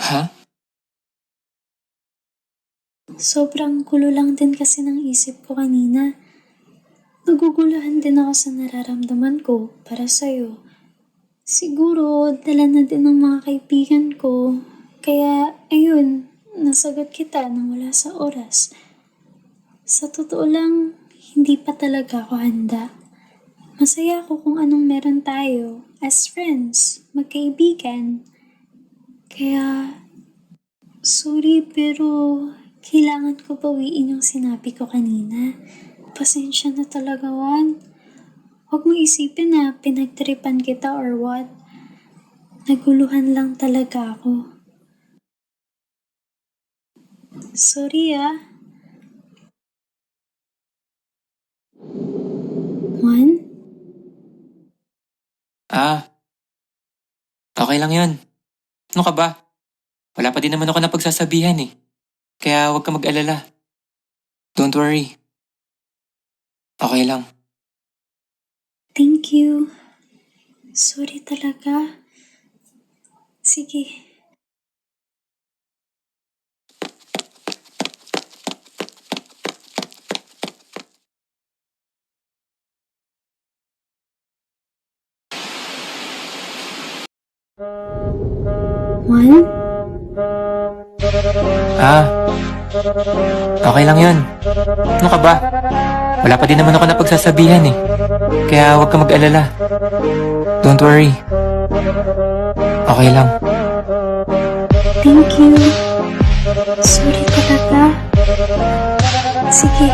Ha? Sobrang gulo lang din kasi ng isip ko kanina. Naguguluhan din ako sa nararamdaman ko para sa'yo. Siguro, dala na din ng mga kaibigan ko. Kaya, ayun, nasagot kita nang wala sa oras. Sa totoo lang, hindi pa talaga ako handa. Masaya ako kung anong meron tayo as friends, magkaibigan. Kaya, sorry pero kailangan ko bawiin yung sinabi ko kanina. Pasensya na talaga, Juan. Huwag mo isipin na pinagtripan kita or what. Naguluhan lang talaga ako. Sorry Juan? Okay lang yun. Ano ka ba? Wala pa din naman ako napagsasabihan eh. Kaya huwag ka mag-alala. Don't worry. Okay lang. Thank you. Sorry talaga. Sige. Juan? Okay lang yun. Ano ka ba? Wala pa din naman ako napagsasabihan eh. Kaya huwag ka mag-alala. Don't worry. Okay lang. Thank you. Sorry talaga. Sige.